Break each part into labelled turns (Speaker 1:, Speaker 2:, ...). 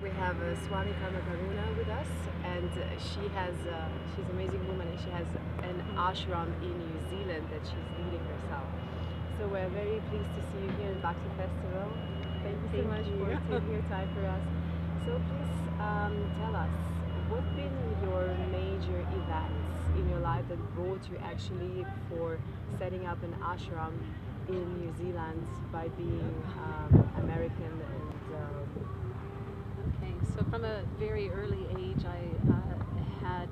Speaker 1: We have Swami Samma Karuna with us, and she's an amazing woman, and she has an ashram in New Zealand that she's leading herself. So we're very pleased to see you here in Bhakti Festival. Thank you so much for taking your time for us. So please tell us, what's been your major events in your life that brought you actually for setting up an ashram in New Zealand by being American and
Speaker 2: Okay, so from a very early age, I had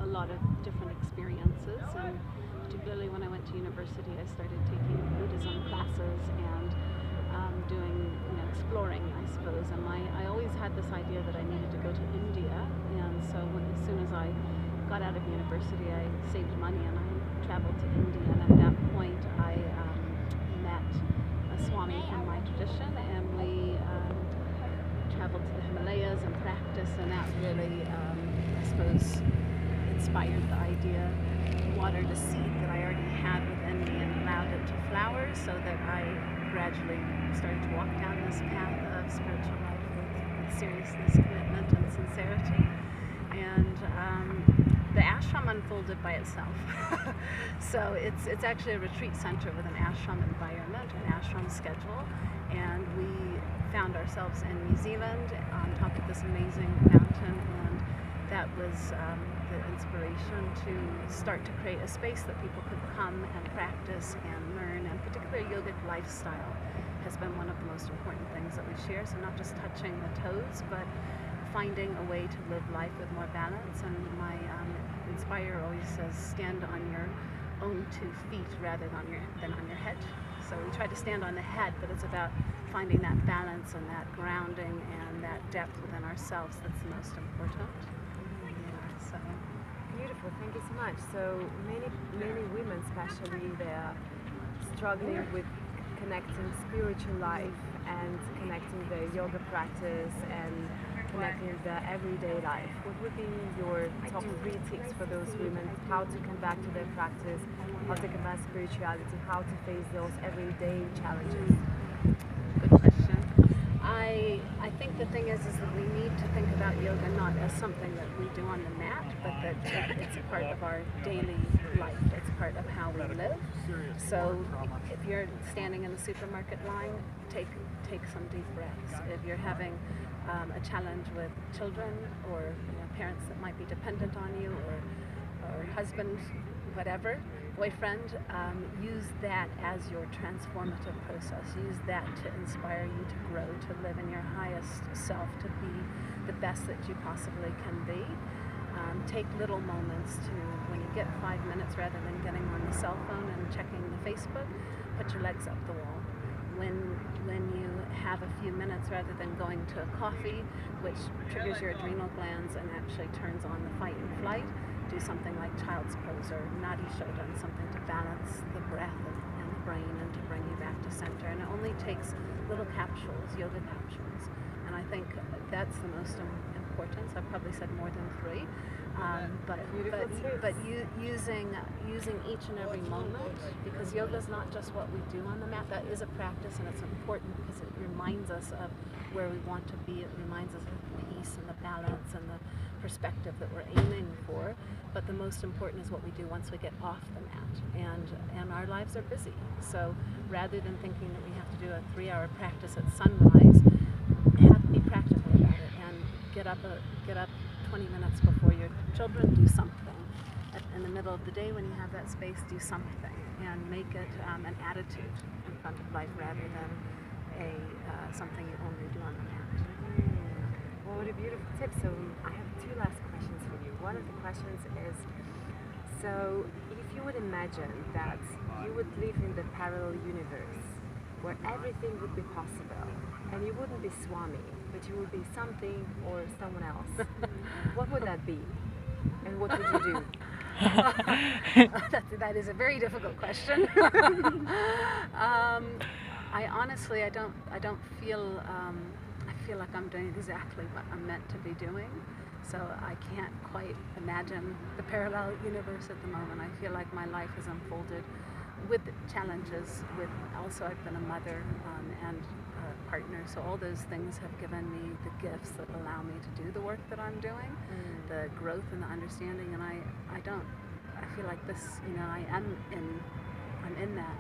Speaker 2: a lot of different experiences, and particularly when I went to university, I started taking Buddhism classes and doing, exploring, I suppose. And I always had this idea that I needed to go to India, and so as soon as I got out of university, I saved money and I traveled to India. And at that point, I met a Swami from my tradition, and we traveled to the Himalayas and practiced, and that really, I suppose, inspired the idea, watered a seed that I already had within me and allowed it to flower, so that I gradually started to walk down this path of spiritual life with seriousness, commitment, and sincerity. And the ashram unfolded by itself. So it's actually a retreat center with an ashram environment, an ashram schedule, and we found ourselves in New Zealand on top of this amazing mountain, and that was the inspiration to start to create a space that people could come and practice and learn, and particularly yogic lifestyle has been one of the most important things that we share. So not just touching the toes, but finding a way to live life with more balance. And my inspirer always says, stand on your own 2 feet rather than on your head. So we try to stand on the head, but it's about finding that balance and that grounding and that depth within ourselves that's the most important. Yeah, so
Speaker 1: beautiful. Thank you so much. So many women, especially, they're struggling with connecting spiritual life and connecting the yoga practice and connecting the everyday life. What would be your top 3 tips for those women? How to come back to their practice, how to come back to spirituality, how to face those everyday challenges?
Speaker 2: good question. I think the thing is that we need to think about yoga not as something that we do on the mat, but that it's a part of our daily life. It's part of how we live. So if you're standing in the supermarket line, take some deep breaths. If you're having a challenge with children or parents that might be dependent on you, or husband, whatever, boyfriend, use that as your transformative process. Use that to inspire you to grow, to live in your highest self, to be the best that you possibly can be. Take little moments to, when you get 5 minutes, rather than getting on the cell phone and checking the Facebook, put your legs up the wall. When you have a few minutes, rather than going to coffee, which triggers your adrenal glands and actually turns on the fight and flight, do something like child's pose or nadi shodhan, something to balance the breath and the brain and to bring you back to center. And it only takes little capsules, yoga capsules. And I think that's the most important. I've probably said more than 3. But using each and every moment, because yoga is not just what we do on the mat. That is a practice, and it's important because it reminds us of where we want to be. It reminds us of the peace and the balance and the perspective that we're aiming for. But the most important is what we do once we get off the mat, and our lives are busy. So rather than thinking that we have to do a 3-hour practice at sunrise, be practical about it and get up 20 minutes before your children. Do something in the middle of the day when you have that space. Do something and make it an attitude in front of life rather than something you only do on the mat.
Speaker 1: Well, what a beautiful tip. So I have 2 last questions for you. One of the questions is, so if you would imagine that you would live in the parallel universe where everything would be possible, and you wouldn't be Swami, but you would be something or someone else, what would that be? And what would you do?
Speaker 2: That is a very difficult question. I honestly, I don't feel. I feel like I'm doing exactly what I'm meant to be doing. So I can't quite imagine the parallel universe at the moment. I feel like my life has unfolded with challenges, with also I've been a mother and a partner, so all those things have given me the gifts that allow me to do the work that I'm doing, the growth and the understanding, and I feel like this, I'm in that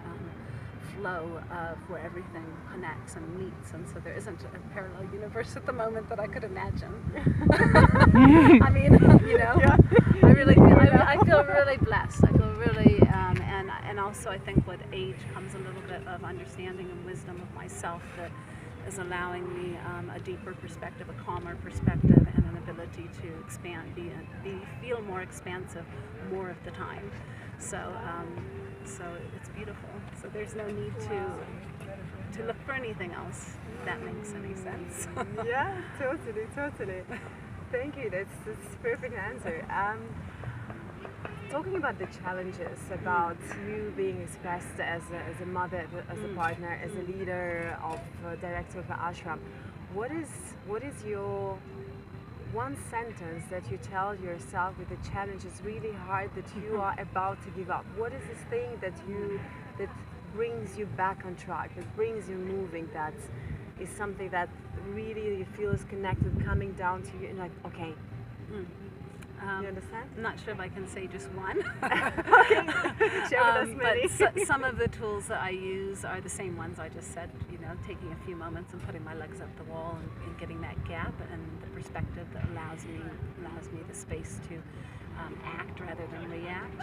Speaker 2: flow of where everything connects and meets, and so there isn't a parallel universe at the moment that I could imagine. I mean,
Speaker 1: Yeah.
Speaker 2: I feel really blessed. I feel really, and also I think with age comes a little bit of understanding and wisdom of myself that is allowing me a deeper perspective, a calmer perspective, and an ability to expand, feel more expansive more of the time. So it's beautiful. So there's no need to look for anything else, if that makes any sense.
Speaker 1: Yeah, totally. Thank you. That's a perfect answer. Talking about the challenges, about you being expressed as a mother, as a partner, as a leader of director of the ashram, what is your one sentence that you tell yourself with the challenge is really hard, that you are about to give up? What is this thing that brings you back on track, that brings you moving, that is something that really you feel is connected, coming down to you, and like, okay. You understand?
Speaker 2: I'm not sure if I can say just one.
Speaker 1: Okay. Share with us many.
Speaker 2: But some of the tools that I use are the same ones I just said, taking a few moments and putting my legs up the wall and getting that gap and the perspective that allows me the space to act rather than react.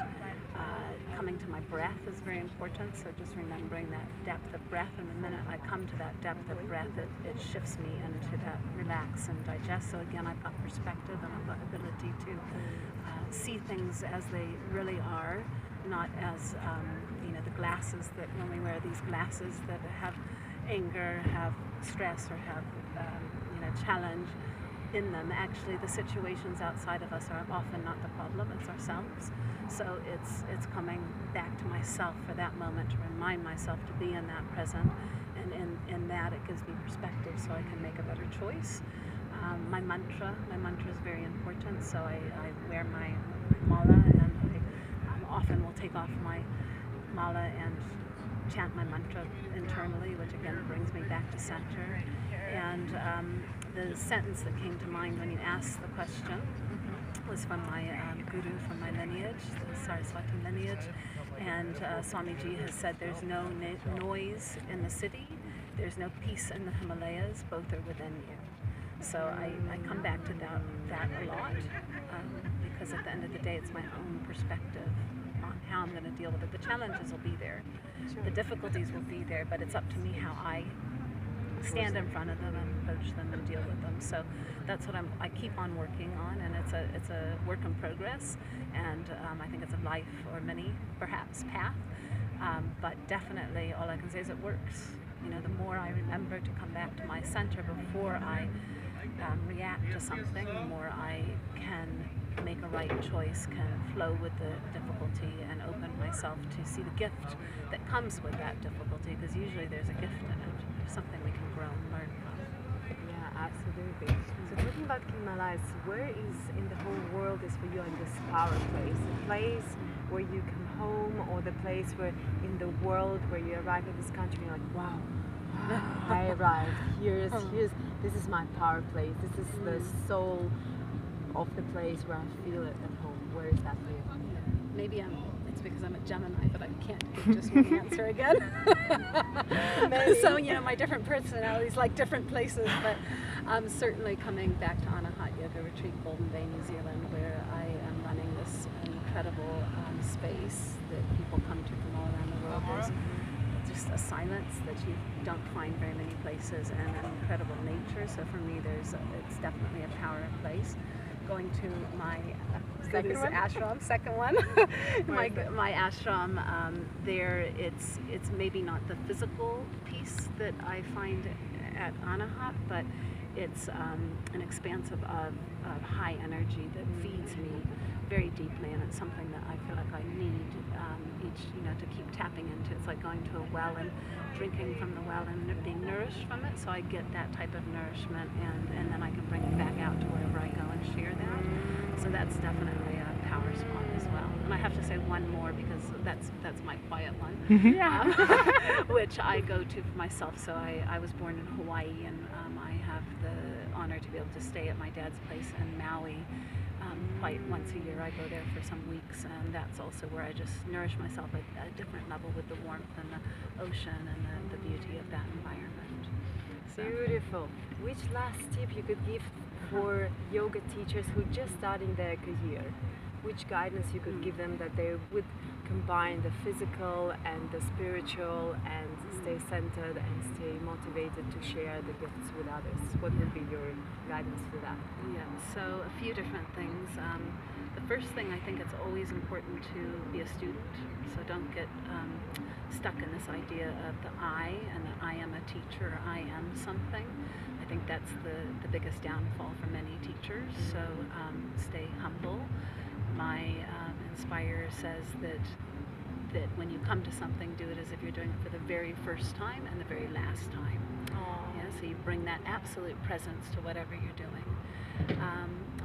Speaker 2: Coming to my breath is very important, so just remembering that depth of breath, and the minute I come to that depth of breath, it shifts me into that relax and digest. So again, I've got perspective and I've got ability to see things as they really are, not as the glasses that when we wear these glasses that have anger, have stress, or have challenge in them. Actually, the situations outside of us are often not the problem, it's ourselves. So it's coming back to myself for that moment, to remind myself to be in that present, and in that it gives me perspective so I can make a better choice. My mantra is very important, so I wear my mala, and I often will take off my mala and chant my mantra internally, which again brings me back to center. And the sentence that came to mind when you asked the question was from my guru, from my lineage, the Saraswati lineage, and Swamiji has said there's no noise in the city, there's no peace in the Himalayas, both are within you. So I come back to that a lot, because at the end of the day it's my own perspective on how I'm going to deal with it. The challenges will be there, the difficulties will be there, but it's up to me how I stand in front of them and approach them and deal with them. So that's what I keep on working on, and it's a work in progress, and I think it's a life or many perhaps path, but definitely all I can say is it works. The more I remember to come back to my center before I react to something, the more I can make a right choice, can flow with the difficulty and open myself to see the gift that comes with that difficulty, because usually there's a gift in it, something we can grow and learn from.
Speaker 1: Yeah, absolutely. So talking about Himalayas, where is in the whole world is for you in this power place? The place where you come home, or the place where in the world where you arrive in this country, you're like, wow, I arrived. This is my power place. This is the soul of the place where I feel it at home. Where is that for you?
Speaker 2: Maybe it's because I'm a Gemini, but I can't give just one answer again. So, my different personalities like different places, but I'm certainly coming back to Anahat Yoga Retreat, Golden Bay, New Zealand, where I am running this incredible space that people come to from all around the world. There's just a silence that you don't find very many places, and an incredible nature. So for me, it's definitely a power of place. Going to my ashram, second one, my ashram, there it's maybe not the physical piece that I find at Anahat, but it's an expansive of high energy that feeds me very deeply, and it's something that I feel like I need to keep tapping into. It's like going to a well and drinking from the well and being nourished from it, so I get that type of nourishment, and then I can bring it back out to wherever I go and share that. So that's definitely a power spot as well. And I have to say one more because that's my quiet one,
Speaker 3: Yeah.
Speaker 2: which I go to for myself. So I was born in Hawaii, and I have the honor to be able to stay at my dad's place in Maui. Quite once a year I go there for some weeks, and that's also where I just nourish myself at a different level with the warmth and the ocean and the beauty of that environment. So,
Speaker 1: Beautiful. Which last tip you could give for yoga teachers who are just starting their career? Which guidance you could give them that they would combine the physical and the spiritual and stay centered and stay motivated to share the gifts with others? What would be your guidance for that?
Speaker 2: yeah, so a few different things. The first thing, I think it's always important to be a student, so don't get stuck in this idea of the I, and that I am a teacher, I am something. I think that's the biggest downfall for many teachers, so stay humble. My Inspire says that when you come to something, do it as if you're doing it for the very first time and the very last time. Yeah, so you bring that absolute presence to whatever you're doing.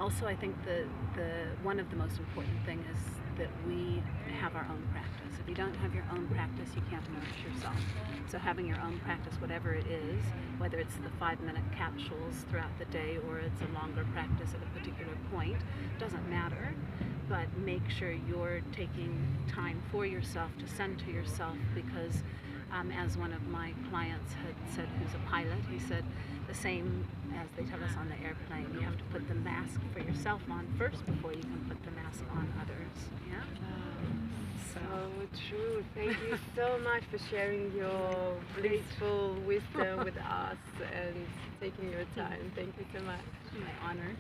Speaker 2: Also, I think the one of the most important thing is that we have our own practice. If you don't have your own practice, you can't nourish yourself. So having your own practice, whatever it is, whether it's the 5-minute capsules throughout the day or it's a longer practice at a particular point, doesn't matter. But make sure you're taking time for yourself to center yourself, because as one of my clients had said, who's a pilot, he said the same as they tell us on the airplane, you have to put the mask for yourself on first before you can put the mask on others. Yeah.
Speaker 1: So true. Thank you so much for sharing your blissful wisdom with us and taking your time. Thank you so much.
Speaker 2: My honor.